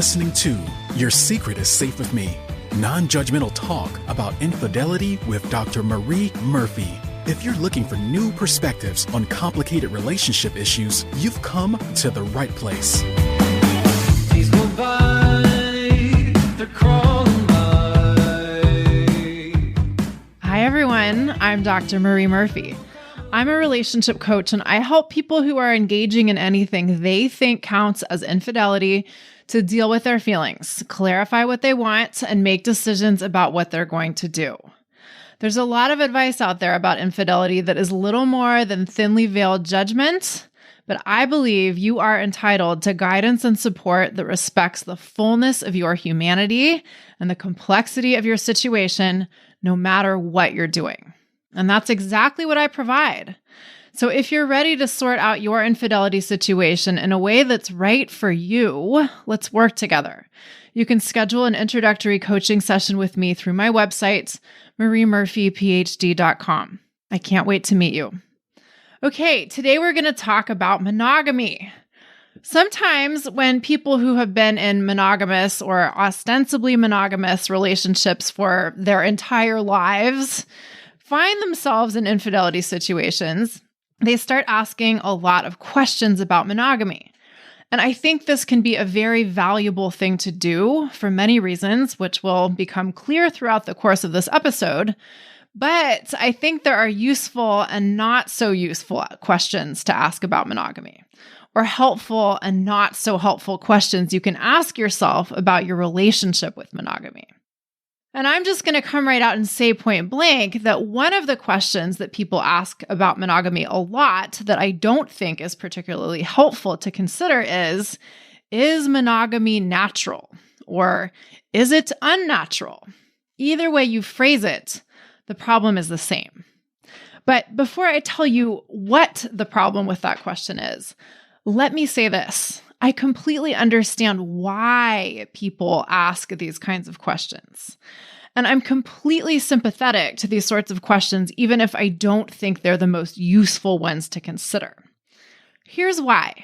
listening to Your Secret is Safe with Me, non-judgmental talk about infidelity with Dr. Marie Murphy. If you're looking for new perspectives on complicated relationship issues, you've come to the right place. Days go by, they're crawling by. Hi, everyone. I'm Dr. Marie Murphy. I'm a relationship coach, and I help people who are engaging in anything they think counts as infidelity to deal with their feelings, clarify what they want, and make decisions about what they're going to do. There's a lot of advice out there about infidelity that is little more than thinly veiled judgment, but I believe you are entitled to guidance and support that respects the fullness of your humanity and the complexity of your situation, no matter what you're doing. And that's exactly what I provide. So if you're ready to sort out your infidelity situation in a way that's right for you, let's work together. You can schedule an introductory coaching session with me through my website, mariemurphyphd.com. I can't wait to meet you. Okay, today we're going to talk about monogamy. Sometimes when people who have been in monogamous or ostensibly monogamous relationships for their entire lives find themselves in infidelity situations, they start asking a lot of questions about monogamy. And I think this can be a very valuable thing to do for many reasons, which will become clear throughout the course of this episode. But I think there are useful and not so useful questions to ask about monogamy, or helpful and not so helpful questions you can ask yourself about your relationship with monogamy. And I'm just going to come right out and say point blank that one of the questions that people ask about monogamy a lot that I don't think is particularly helpful to consider is monogamy natural? Or is it unnatural? Either way you phrase it, the problem is the same. But before I tell you what the problem with that question is, let me say this. I completely understand why people ask these kinds of questions. And I'm completely sympathetic to these sorts of questions, even if I don't think they're the most useful ones to consider. Here's why.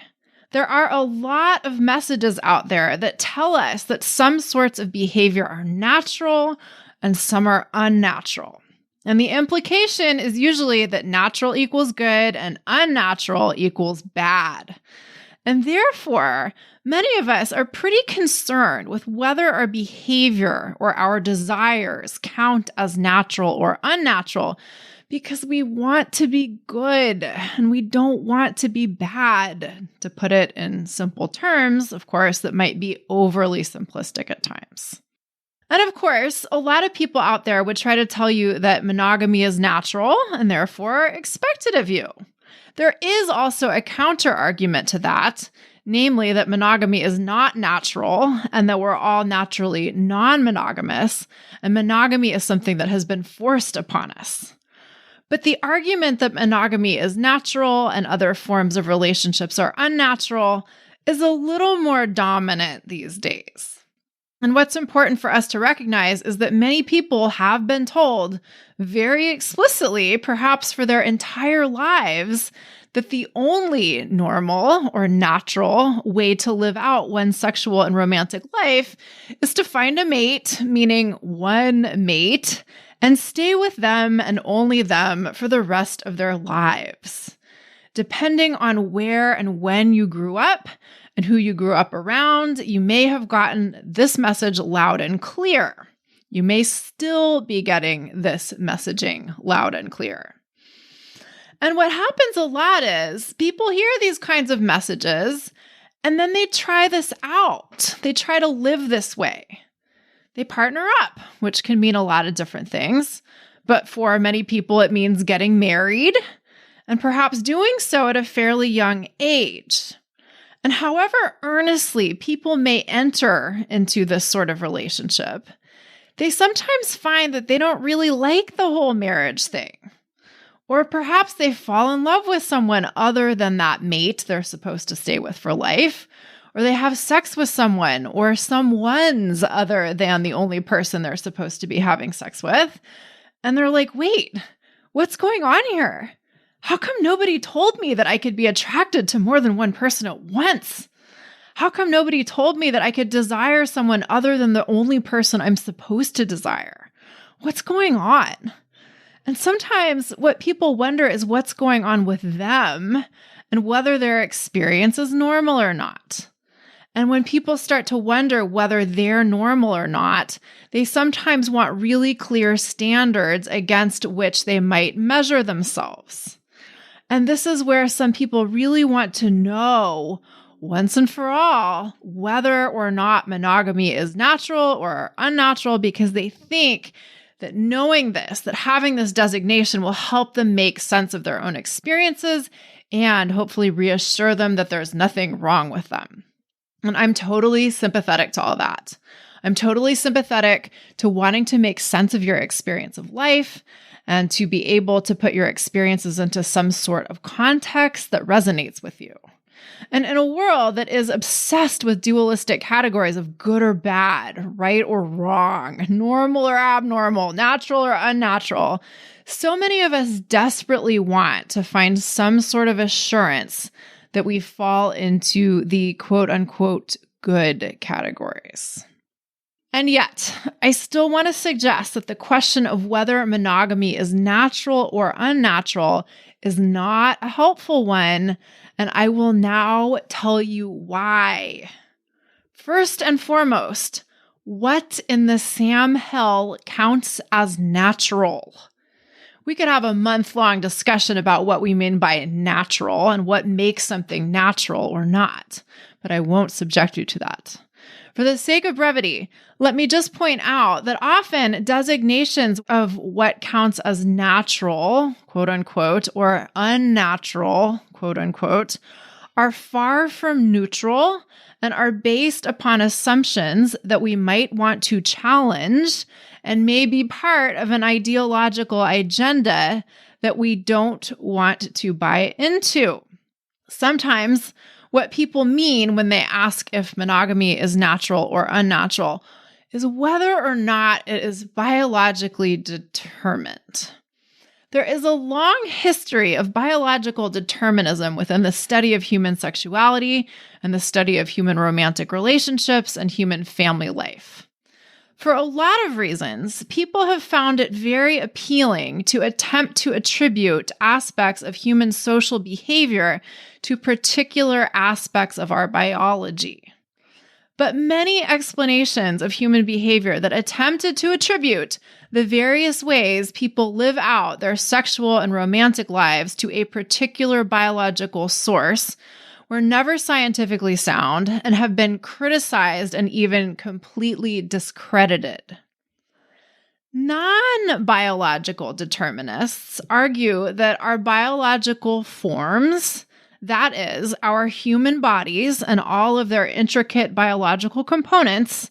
There are a lot of messages out there that tell us that some sorts of behavior are natural and some are unnatural. And the implication is usually that natural equals good and unnatural equals bad. And therefore, many of us are pretty concerned with whether our behavior or our desires count as natural or unnatural because we want to be good and we don't want to be bad. To put it in simple terms, of course, that might be overly simplistic at times. And of course, a lot of people out there would try to tell you that monogamy is natural and therefore expected of you. There is also a counter argument to that, namely that monogamy is not natural and that we're all naturally non-monogamous, and monogamy is something that has been forced upon us. But the argument that monogamy is natural and other forms of relationships are unnatural is a little more dominant these days. And what's important for us to recognize is that many people have been told very explicitly, perhaps for their entire lives, that the only normal or natural way to live out one's sexual and romantic life is to find a mate, meaning one mate, and stay with them and only them for the rest of their lives. Depending on where and when you grew up, and who you grew up around, you may have gotten this message loud and clear. You may still be getting this messaging loud and clear. And what happens a lot is people hear these kinds of messages and then they try this out. They try to live this way. They partner up, which can mean a lot of different things. But for many people, it means getting married and perhaps doing so at a fairly young age. And however earnestly people may enter into this sort of relationship, they sometimes find that they don't really like the whole marriage thing. Or perhaps they fall in love with someone other than that mate they're supposed to stay with for life, or they have sex with someone or someone's other than the only person they're supposed to be having sex with. And they're like, wait, what's going on here? How come nobody told me that I could be attracted to more than one person at once? How come nobody told me that I could desire someone other than the only person I'm supposed to desire? What's going on? And sometimes what people wonder is what's going on with them and whether their experience is normal or not. And when people start to wonder whether they're normal or not, they sometimes want really clear standards against which they might measure themselves. And this is where some people really want to know once and for all whether or not monogamy is natural or unnatural, because they think that knowing this, that having this designation will help them make sense of their own experiences and hopefully reassure them that there's nothing wrong with them. And I'm totally sympathetic to all that. I'm totally sympathetic to wanting to make sense of your experience of life and to be able to put your experiences into some sort of context that resonates with you. And in a world that is obsessed with dualistic categories of good or bad, right or wrong, normal or abnormal, natural or unnatural, so many of us desperately want to find some sort of assurance that we fall into the quote unquote good categories. And yet, I still want to suggest that the question of whether monogamy is natural or unnatural is not a helpful one, and I will now tell you why. First and foremost, what in the Sam hell counts as natural? We could have a month-long discussion about what we mean by natural and what makes something natural or not, but I won't subject you to that. For the sake of brevity, let me just point out that often designations of what counts as natural, quote unquote, or unnatural, quote unquote, are far from neutral and are based upon assumptions that we might want to challenge and may be part of an ideological agenda that we don't want to buy into. Sometimes what people mean when they ask if monogamy is natural or unnatural is whether or not it is biologically determined. There is a long history of biological determinism within the study of human sexuality and the study of human romantic relationships and human family life. For a lot of reasons, people have found it very appealing to attempt to attribute aspects of human social behavior to particular aspects of our biology. But many explanations of human behavior that attempted to attribute the various ways people live out their sexual and romantic lives to a particular biological source were never scientifically sound and have been criticized and even completely discredited. Non-biological determinists argue that our biological forms, that is, our human bodies and all of their intricate biological components,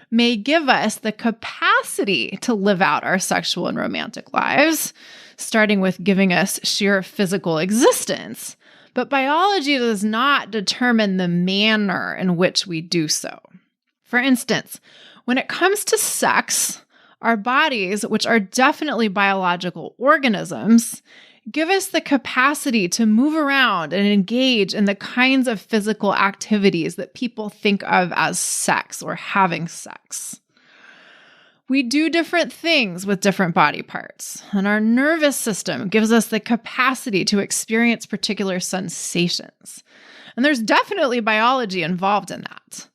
may give us the capacity to live out our sexual and romantic lives, starting with giving us sheer physical existence. But biology does not determine the manner in which we do so. For instance, when it comes to sex, our bodies, which are definitely biological organisms, give us the capacity to move around and engage in the kinds of physical activities that people think of as sex or having sex. We do different things with different body parts, and our nervous system gives us the capacity to experience particular sensations. And there's definitely biology involved in that.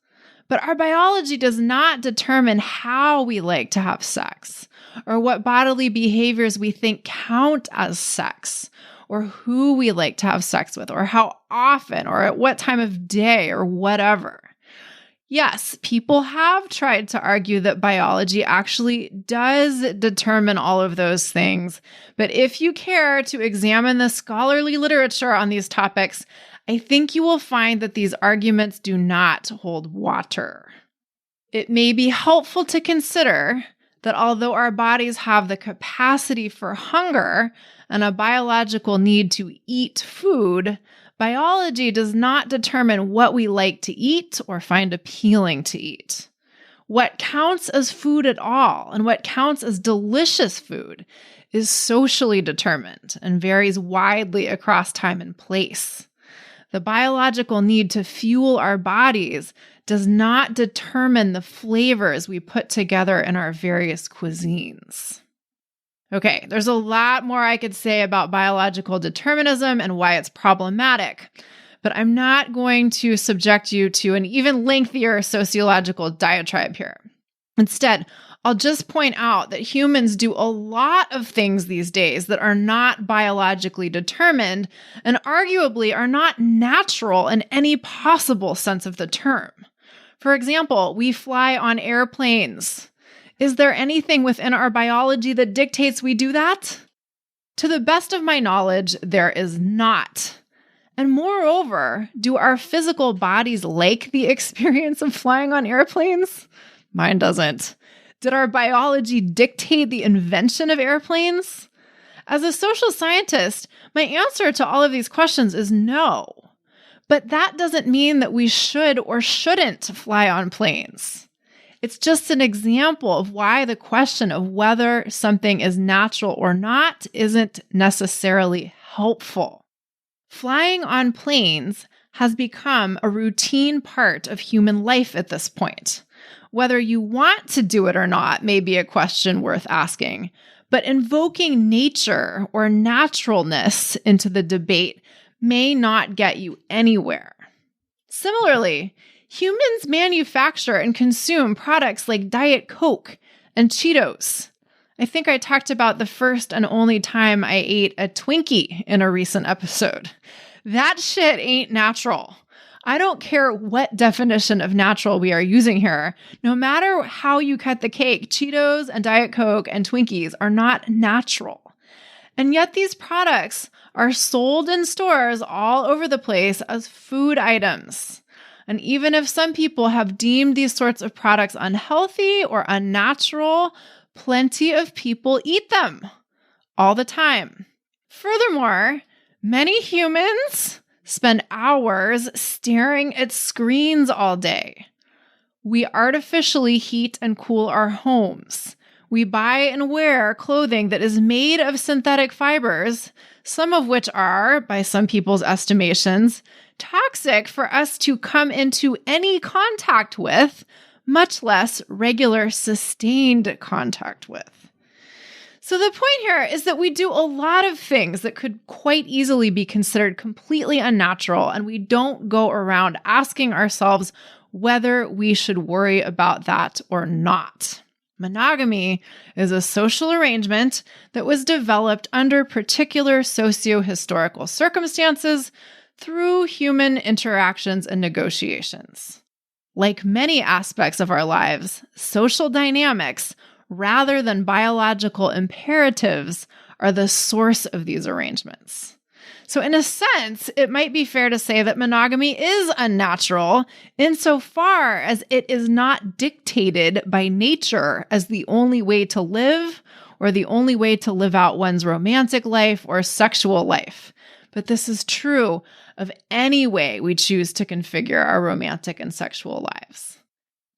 But our biology does not determine how we like to have sex, or what bodily behaviors we think count as sex, or who we like to have sex with, or how often, or at what time of day, or whatever. Yes, people have tried to argue that biology actually does determine all of those things, but if you care to examine the scholarly literature on these topics, I think you will find that these arguments do not hold water. It may be helpful to consider that although our bodies have the capacity for hunger and a biological need to eat food, biology does not determine what we like to eat or find appealing to eat. What counts as food at all and what counts as delicious food is socially determined and varies widely across time and place. The biological need to fuel our bodies does not determine the flavors we put together in our various cuisines. Okay, there's a lot more I could say about biological determinism and why it's problematic, but I'm not going to subject you to an even lengthier sociological diatribe here. Instead, I'll just point out that humans do a lot of things these days that are not biologically determined and arguably are not natural in any possible sense of the term. For example, we fly on airplanes. Is there anything within our biology that dictates we do that? To the best of my knowledge, there is not. And moreover, do our physical bodies like the experience of flying on airplanes? Mine doesn't. Did our biology dictate the invention of airplanes? As a social scientist, my answer to all of these questions is no. But that doesn't mean that we should or shouldn't fly on planes. It's just an example of why the question of whether something is natural or not isn't necessarily helpful. Flying on planes has become a routine part of human life at this point. Whether you want to do it or not may be a question worth asking, but invoking nature or naturalness into the debate may not get you anywhere. Similarly, humans manufacture and consume products like Diet Coke and Cheetos. I think I talked about the first and only time I ate a Twinkie in a recent episode. That shit ain't natural. I don't care what definition of natural we are using here. No matter how you cut the cake, Cheetos and Diet Coke and Twinkies are not natural. And yet these products are sold in stores all over the place as food items. And even if some people have deemed these sorts of products unhealthy or unnatural, plenty of people eat them all the time. Furthermore, many humans spend hours staring at screens all day. We artificially heat and cool our homes. We buy and wear clothing that is made of synthetic fibers, some of which are, by some people's estimations, toxic for us to come into any contact with, much less regular sustained contact with. So the point here is that we do a lot of things that could quite easily be considered completely unnatural, and we don't go around asking ourselves whether we should worry about that or not. Monogamy is a social arrangement that was developed under particular socio-historical circumstances through human interactions and negotiations. Like many aspects of our lives, social dynamics rather than biological imperatives are the source of these arrangements. So in a sense, it might be fair to say that monogamy is unnatural insofar as it is not dictated by nature as the only way to live or the only way to live out one's romantic life or sexual life. But this is true of any way we choose to configure our romantic and sexual lives.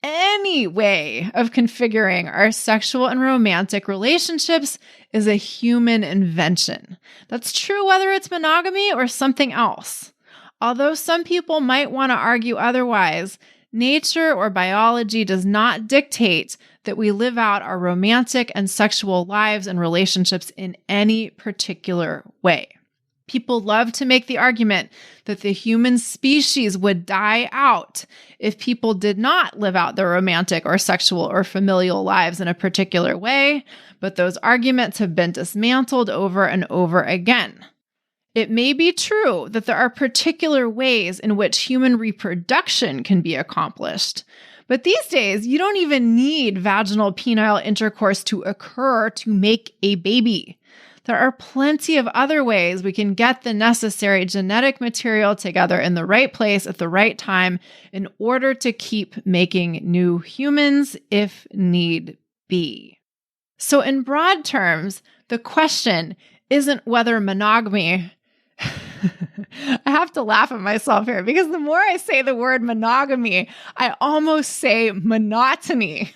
Any way of configuring our sexual and romantic relationships is a human invention. That's true whether it's monogamy or something else. Although some people might want to argue otherwise, nature or biology does not dictate that we live out our romantic and sexual lives and relationships in any particular way. People love to make the argument that the human species would die out if people did not live out their romantic or sexual or familial lives in a particular way, but those arguments have been dismantled over and over again. It may be true that there are particular ways in which human reproduction can be accomplished, but these days you don't even need vaginal penile intercourse to occur to make a baby. There are plenty of other ways we can get the necessary genetic material together in the right place at the right time in order to keep making new humans if need be. So in broad terms, the question isn't whether monogamy I have to laugh at myself here because the more I say the word monogamy, I almost say monotony.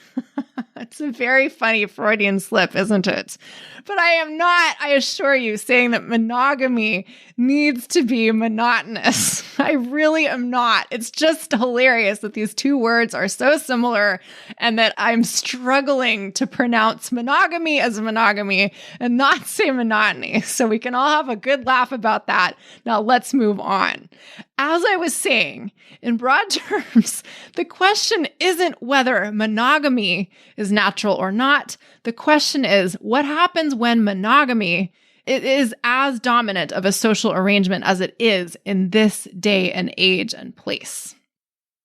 It's a very funny Freudian slip, isn't it? But I am not, I assure you, saying that monogamy needs to be monotonous. I really am not. It's just hilarious that these two words are so similar and that I'm struggling to pronounce monogamy as monogamy and not say monotony. So we can all have a good laugh about that. Now let's move on. As I was saying, in broad terms, the question isn't whether monogamy is natural or not. The question is, what happens when monogamy is as dominant of a social arrangement as it is in this day and age and place?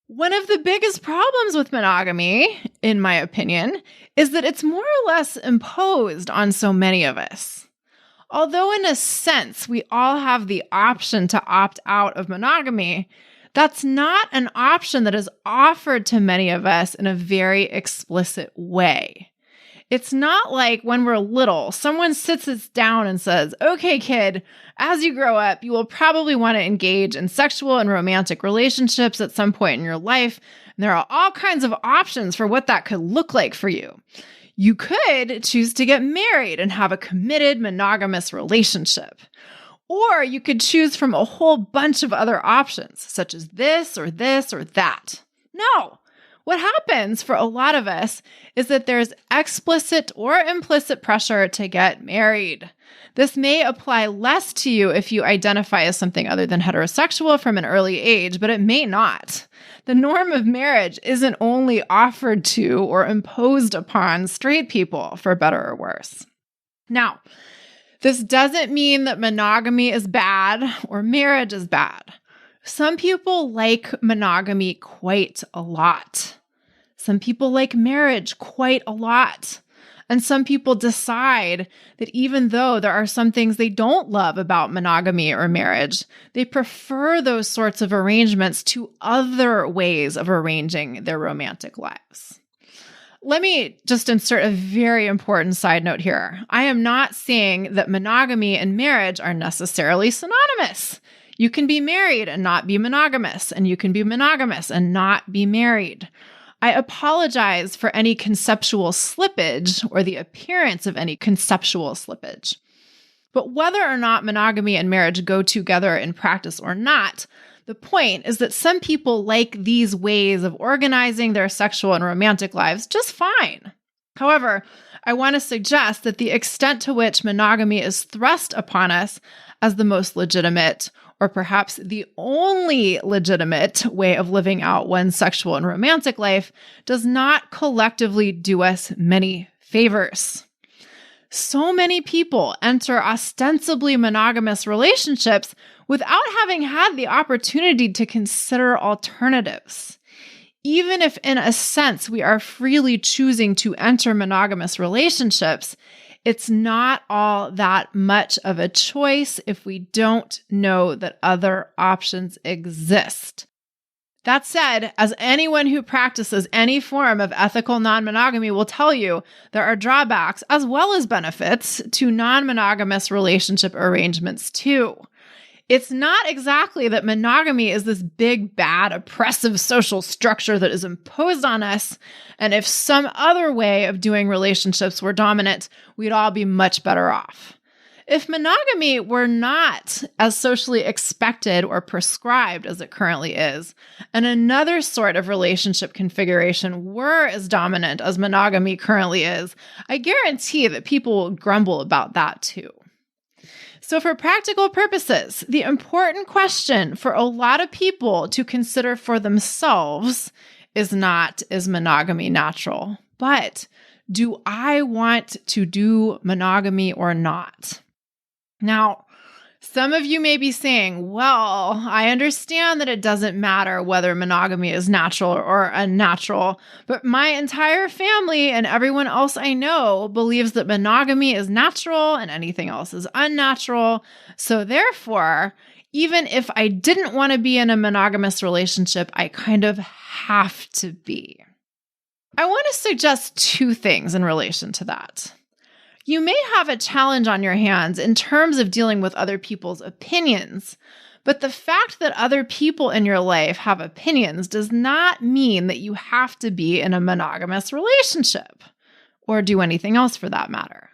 One of the biggest problems with monogamy, in my opinion, is that it's more or less imposed on so many of us. Although in a sense, we all have the option to opt out of monogamy, that's not an option that is offered to many of us in a very explicit way. It's not like when we're little, someone sits us down and says, okay, kid, as you grow up, you will probably want to engage in sexual and romantic relationships at some point in your life. And there are all kinds of options for what that could look like for you. You could choose to get married and have a committed monogamous relationship. Or you could choose from a whole bunch of other options, such as this or that. No. What happens for a lot of us is that there's explicit or implicit pressure to get married. This may apply less to you if you identify as something other than heterosexual from an early age, but it may not. The norm of marriage isn't only offered to or imposed upon straight people, for better or worse. Now, this doesn't mean that monogamy is bad or marriage is bad. Some people like monogamy quite a lot. Some people like marriage quite a lot. And some people decide that even though there are some things they don't love about monogamy or marriage, they prefer those sorts of arrangements to other ways of arranging their romantic lives. Let me just insert a very important side note here. I am not saying that monogamy and marriage are necessarily synonymous. You can be married and not be monogamous, and you can be monogamous and not be married. I apologize for any conceptual slippage or the appearance of any conceptual slippage. But whether or not monogamy and marriage go together in practice or not, the point is that some people like these ways of organizing their sexual and romantic lives just fine. However, I want to suggest that the extent to which monogamy is thrust upon us as the most legitimate, or perhaps the only legitimate way of living out one's sexual and romantic life, does not collectively do us many favors. So many people enter ostensibly monogamous relationships without having had the opportunity to consider alternatives. Even if in a sense we are freely choosing to enter monogamous relationships, it's not all that much of a choice if we don't know that other options exist. That said, as anyone who practices any form of ethical non-monogamy will tell you, there are drawbacks as well as benefits to non-monogamous relationship arrangements too. It's not exactly that monogamy is this big, bad, oppressive social structure that is imposed on us, and if some other way of doing relationships were dominant, we'd all be much better off. If monogamy were not as socially expected or prescribed as it currently is, and another sort of relationship configuration were as dominant as monogamy currently is, I guarantee that people will grumble about that too. So for practical purposes, the important question for a lot of people to consider for themselves is not, is monogamy natural? But do I want to do monogamy or not? Now, some of you may be saying, well, I understand that it doesn't matter whether monogamy is natural or unnatural, but my entire family and everyone else I know believes that monogamy is natural and anything else is unnatural. So therefore, even if I didn't want to be in a monogamous relationship, I kind of have to be. I want to suggest two things in relation to that. You may have a challenge on your hands in terms of dealing with other people's opinions, but the fact that other people in your life have opinions does not mean that you have to be in a monogamous relationship. or do anything else for that matter.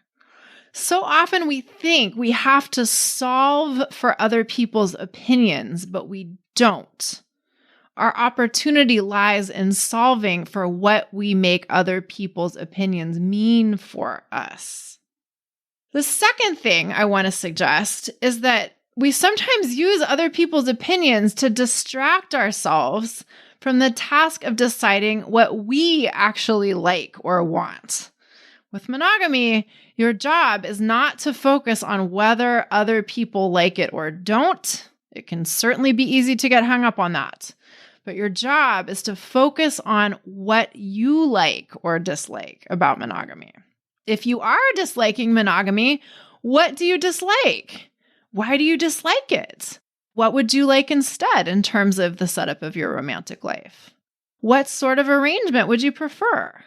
So often we think we have to solve for other people's opinions, but we don't. Our opportunity lies in solving for what we make other people's opinions mean for us. The second thing I want to suggest is that we sometimes use other people's opinions to distract ourselves from the task of deciding what we actually like or want. With monogamy, your job is not to focus on whether other people like it or don't. It can certainly be easy to get hung up on that. But your job is to focus on what you like or dislike about monogamy. If you are disliking monogamy, what do you dislike? Why do you dislike it? What would you like instead in terms of the setup of your romantic life? What sort of arrangement would you prefer?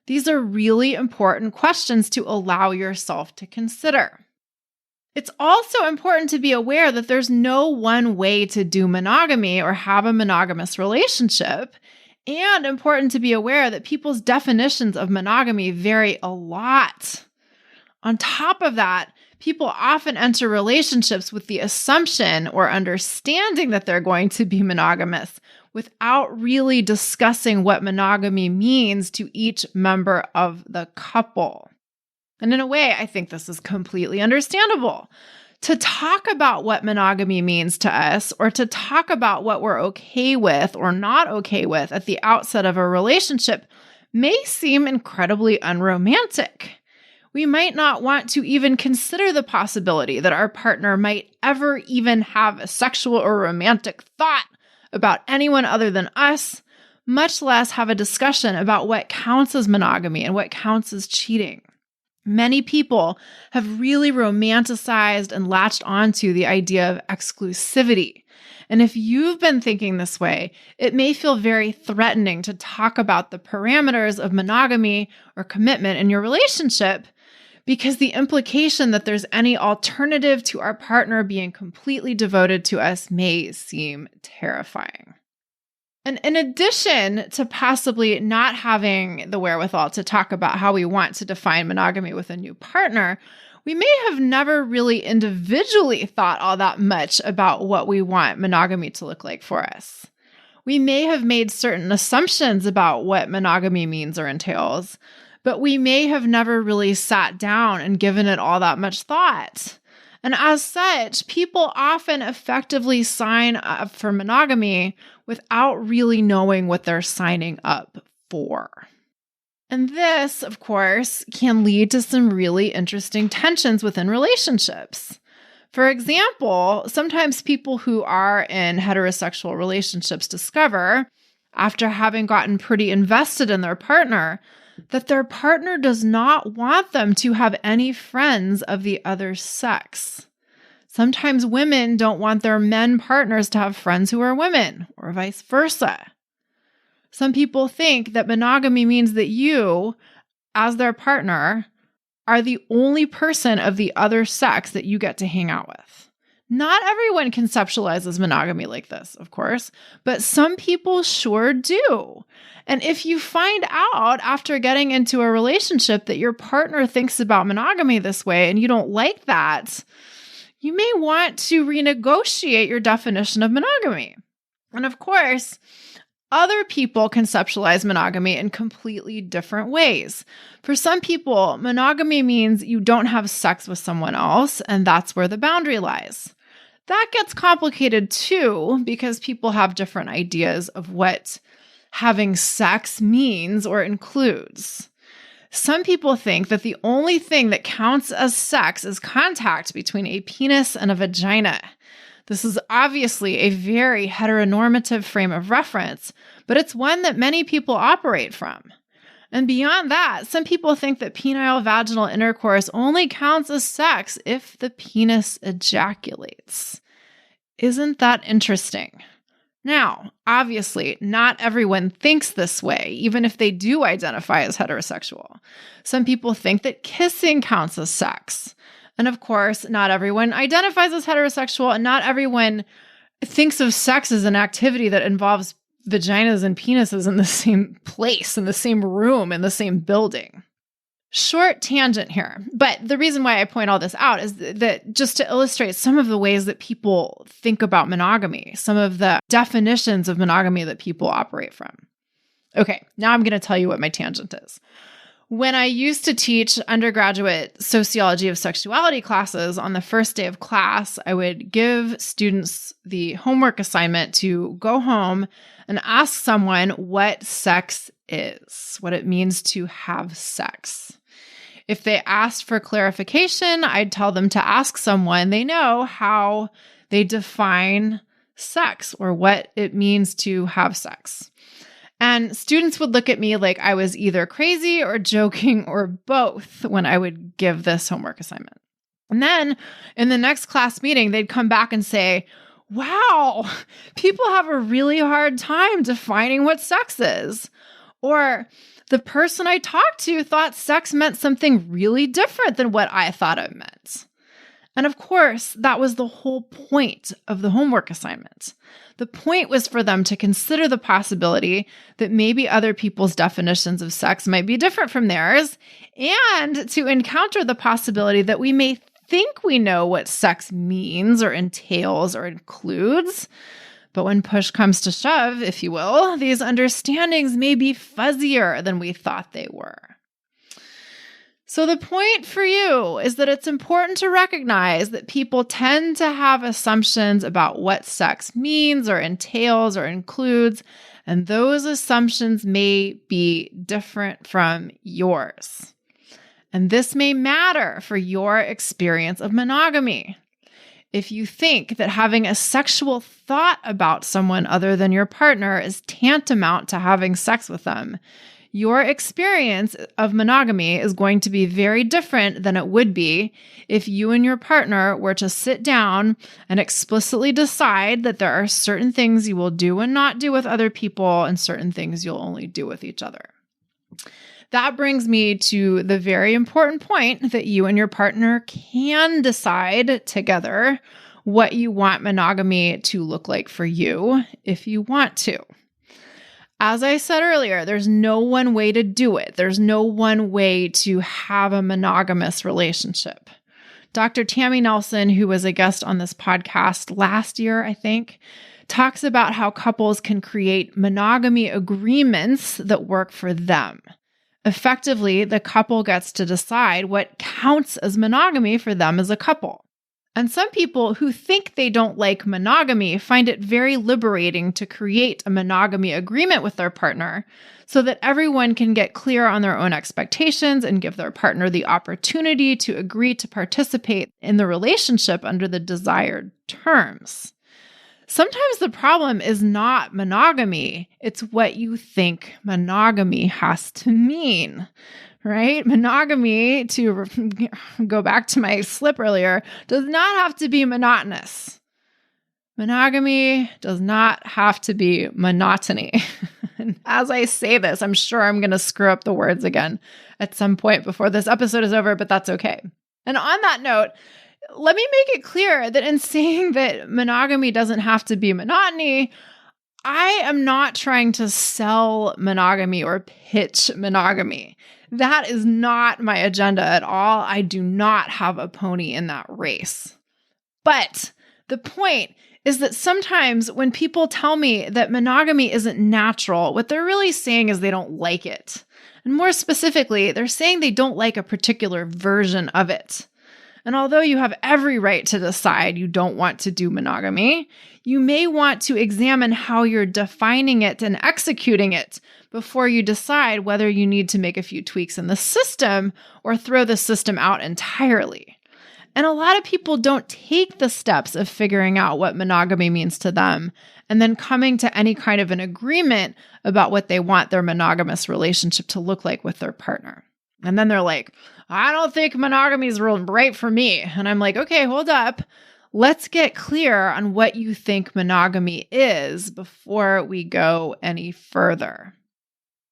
These are really important questions to allow yourself to consider. It's also important to be aware that there's no one way to do monogamy or have a monogamous relationship, and important to be aware that people's definitions of monogamy vary a lot. On top of that, people often enter relationships with the assumption or understanding that they're going to be monogamous without really discussing what monogamy means to each member of the couple. And in a way, I think this is completely understandable. To talk about what monogamy means to us, or to talk about what we're okay with or not okay with at the outset of a relationship, may seem incredibly unromantic. We might not want to even consider the possibility that our partner might ever even have a sexual or romantic thought about anyone other than us, much less have a discussion about what counts as monogamy and what counts as cheating. Many people have really romanticized and latched onto the idea of exclusivity. And if you've been thinking this way, it may feel very threatening to talk about the parameters of monogamy or commitment in your relationship, because the implication that there's any alternative to our partner being completely devoted to us may seem terrifying. And in addition to possibly not having the wherewithal to talk about how we want to define monogamy with a new partner, we may have never really individually thought all that much about what we want monogamy to look like for us. We may have made certain assumptions about what monogamy means or entails, but we may have never really sat down and given it all that much thought. And as such, people often effectively sign up for monogamy without really knowing what they're signing up for. And this, of course, can lead to some really interesting tensions within relationships. For example, sometimes people who are in heterosexual relationships discover, after having gotten pretty invested in their partner, that their partner does not want them to have any friends of the other sex. Sometimes women don't want their men partners to have friends who are women, or vice versa. Some people think that monogamy means that you, as their partner, are the only person of the other sex that you get to hang out with. Not everyone conceptualizes monogamy like this, of course, but some people sure do. And if you find out after getting into a relationship that your partner thinks about monogamy this way and you don't like that, you may want to renegotiate your definition of monogamy. And of course, other people conceptualize monogamy in completely different ways. For some people, monogamy means you don't have sex with someone else, and that's where the boundary lies. That gets complicated too, because people have different ideas of what having sex means or includes. Some people think that the only thing that counts as sex is contact between a penis and a vagina. This is obviously a very heteronormative frame of reference, but it's one that many people operate from. And beyond that, some people think that penile vaginal intercourse only counts as sex if the penis ejaculates. Isn't that interesting? Now, obviously, not everyone thinks this way, even if they do identify as heterosexual. Some people think that kissing counts as sex. And of course, not everyone identifies as heterosexual, and not everyone thinks of sex as an activity that involves vaginas and penises in the same place, in the same room, in the same building. Short tangent here, but the reason why I point all this out is that just to illustrate some of the ways that people think about monogamy, some of the definitions of monogamy that people operate from. Okay, now I'm going to tell you what my tangent is. When I used to teach undergraduate sociology of sexuality classes, on the first day of class, I would give students the homework assignment to go home and ask someone what sex is, what it means to have sex. If they asked for clarification, I'd tell them to ask someone they know how they define sex or what it means to have sex. And students would look at me like I was either crazy or joking or both when I would give this homework assignment. And then in the next class meeting, they'd come back and say, wow, people have a really hard time defining what sex is. Or the person I talked to thought sex meant something really different than what I thought it meant. And of course, that was the whole point of the homework assignment. The point was for them to consider the possibility that maybe other people's definitions of sex might be different from theirs, and to encounter the possibility that we may think we know what sex means or entails or includes. But when push comes to shove, if you will, these understandings may be fuzzier than we thought they were. So the point for you is that it's important to recognize that people tend to have assumptions about what sex means or entails or includes, and those assumptions may be different from yours. And this may matter for your experience of monogamy. If you think that having a sexual thought about someone other than your partner is tantamount to having sex with them, your experience of monogamy is going to be very different than it would be if you and your partner were to sit down and explicitly decide that there are certain things you will do and not do with other people and certain things you'll only do with each other. That brings me to the very important point that you and your partner can decide together what you want monogamy to look like for you if you want to. As I said earlier, there's no one way to do it. There's no one way to have a monogamous relationship. Dr. Tammy Nelson, who was a guest on this podcast last year, I think, talks about how couples can create monogamy agreements that work for them. Effectively, the couple gets to decide what counts as monogamy for them as a couple. And some people who think they don't like monogamy find it very liberating to create a monogamy agreement with their partner so that everyone can get clear on their own expectations and give their partner the opportunity to agree to participate in the relationship under the desired terms. Sometimes the problem is not monogamy, it's what you think monogamy has to mean, right? Monogamy, to go back to my slip earlier, does not have to be monotonous. Monogamy does not have to be monotony. And as I say this, I'm sure I'm going to screw up the words again at some point before this episode is over, but that's okay. And on that note, let me make it clear that in saying that monogamy doesn't have to be monotony, I am not trying to sell monogamy or pitch monogamy. That is not my agenda at all. I do not have a pony in that race. But the point is that sometimes when people tell me that monogamy isn't natural, what they're really saying is they don't like it. And more specifically, they're saying they don't like a particular version of it. And although you have every right to decide you don't want to do monogamy, you may want to examine how you're defining it and executing it before you decide whether you need to make a few tweaks in the system or throw the system out entirely. And a lot of people don't take the steps of figuring out what monogamy means to them and then coming to any kind of an agreement about what they want their monogamous relationship to look like with their partner. And then they're like, I don't think monogamy is right for me. And I'm like, okay, hold up. Let's get clear on what you think monogamy is before we go any further.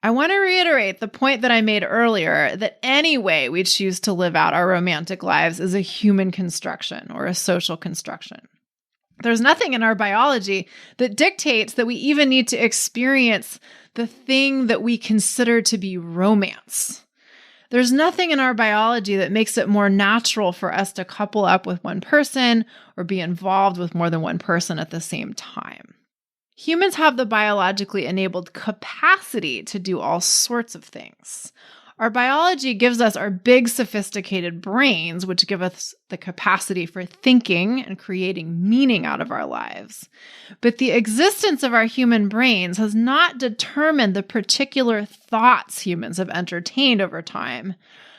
I want to reiterate the point that I made earlier that any way we choose to live out our romantic lives is a human construction or a social construction. There's nothing in our biology that dictates that we even need to experience the thing that we consider to be romance. There's nothing in our biology that makes it more natural for us to couple up with one person or be involved with more than one person at the same time. Humans have the biologically enabled capacity to do all sorts of things. Our biology gives us our big, sophisticated brains, which give us the capacity for thinking and creating meaning out of our lives. But the existence of our human brains has not determined the particular thoughts humans have entertained over time.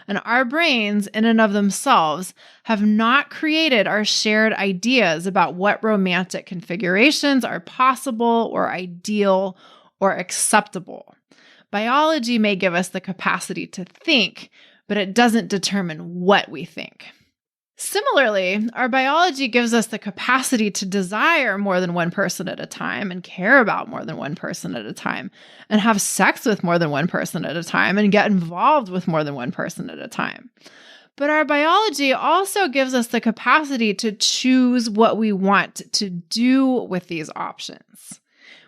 And our brains, in and of themselves, have not created our shared ideas about what romantic configurations are possible or ideal or acceptable. Biology may give us the capacity to think, but it doesn't determine what we think. Similarly, our biology gives us the capacity to desire more than one person at a time and care about more than one person at a time and have sex with more than one person at a time and get involved with more than one person at a time. But our biology also gives us the capacity to choose what we want to do with these options.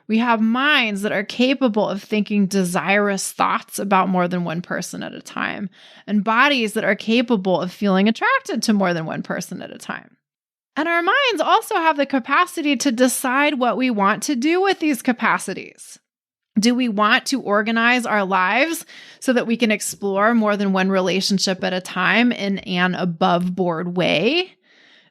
We have minds that are capable of thinking desirous thoughts about more than one person at a time, and bodies that are capable of feeling attracted to more than one person at a time. And our minds also have the capacity to decide what we want to do with these capacities. Do we want to organize our lives so that we can explore more than one relationship at a time in an above-board way?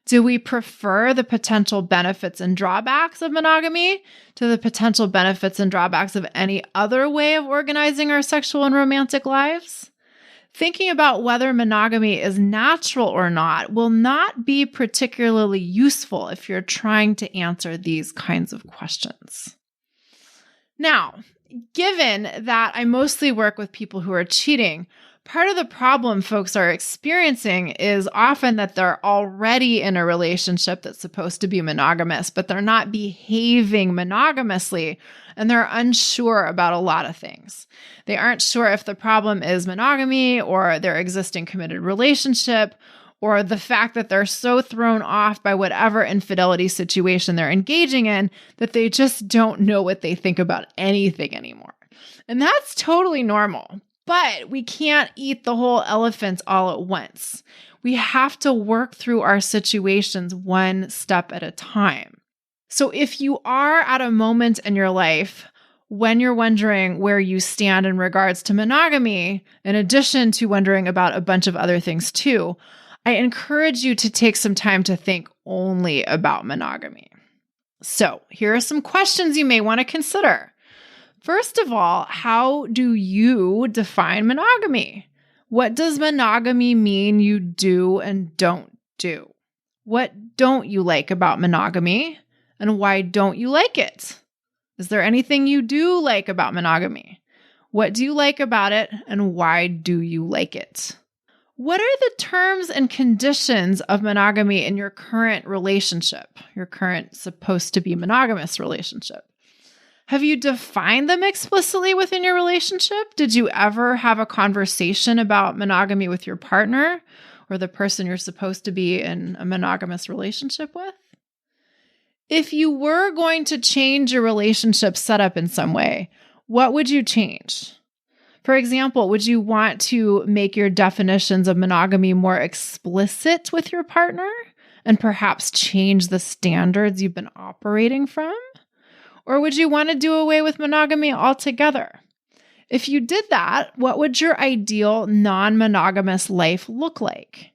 Do we prefer the potential benefits and drawbacks of monogamy to the potential benefits and drawbacks of any other way of organizing our sexual and romantic lives? Thinking about whether monogamy is natural or not will not be particularly useful if you're trying to answer these kinds of questions. Now, given that I mostly work with people who are cheating, part of the problem folks are experiencing is often that they're already in a relationship that's supposed to be monogamous, but they're not behaving monogamously, and they're unsure about a lot of things. They aren't sure if the problem is monogamy or their existing committed relationship, or the fact that they're so thrown off by whatever infidelity situation they're engaging in that they just don't know what they think about anything anymore. And that's totally normal. But we can't eat the whole elephant all at once. We have to work through our situations one step at a time. So if you are at a moment in your life when you're wondering where you stand in regards to monogamy, in addition to wondering about a bunch of other things too, I encourage you to take some time to think only about monogamy. So here are some questions you may want to consider. First of all, how do you define monogamy? What does monogamy mean you do and don't do? What don't you like about monogamy, and why don't you like it? Is there anything you do like about monogamy? What do you like about it, and why do you like it? What are the terms and conditions of monogamy in your current relationship, your current supposed to be monogamous relationship? Have you defined them explicitly within your relationship? Did you ever have a conversation about monogamy with your partner or the person you're supposed to be in a monogamous relationship with? If you were going to change your relationship setup in some way, what would you change? For example, would you want to make your definitions of monogamy more explicit with your partner and perhaps change the standards you've been operating from? Or would you want to do away with monogamy altogether? If you did that, what would your ideal non-monogamous life look like?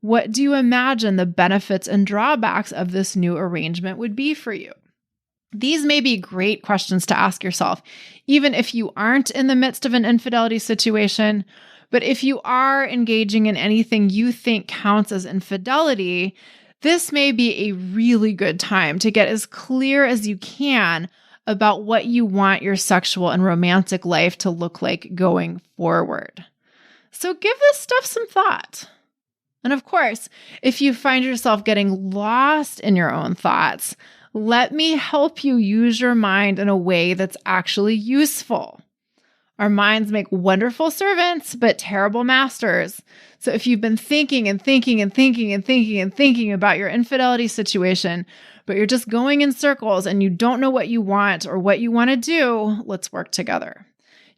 What do you imagine the benefits and drawbacks of this new arrangement would be for you? These may be great questions to ask yourself, even if you aren't in the midst of an infidelity situation. But if you are engaging in anything you think counts as infidelity, this may be a really good time to get as clear as you can about what you want your sexual and romantic life to look like going forward. So give this stuff some thought. And of course, if you find yourself getting lost in your own thoughts, let me help you use your mind in a way that's actually useful. Our minds make wonderful servants, but terrible masters. So if you've been thinking and thinking and thinking and thinking and thinking about your infidelity situation, but you're just going in circles and you don't know what you want or what you want to do, let's work together.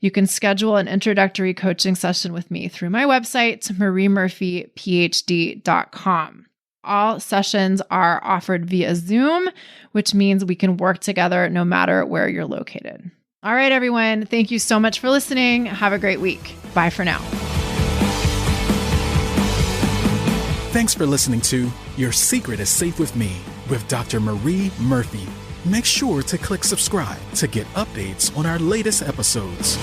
You can schedule an introductory coaching session with me through my website, mariemurphyphd.com. All sessions are offered via Zoom, which means we can work together no matter where you're located. All right, everyone. Thank you so much for listening. Have a great week. Bye for now. Thanks for listening to Your Secret is Safe with Me with Dr. Marie Murphy. Make sure to click subscribe to get updates on our latest episodes.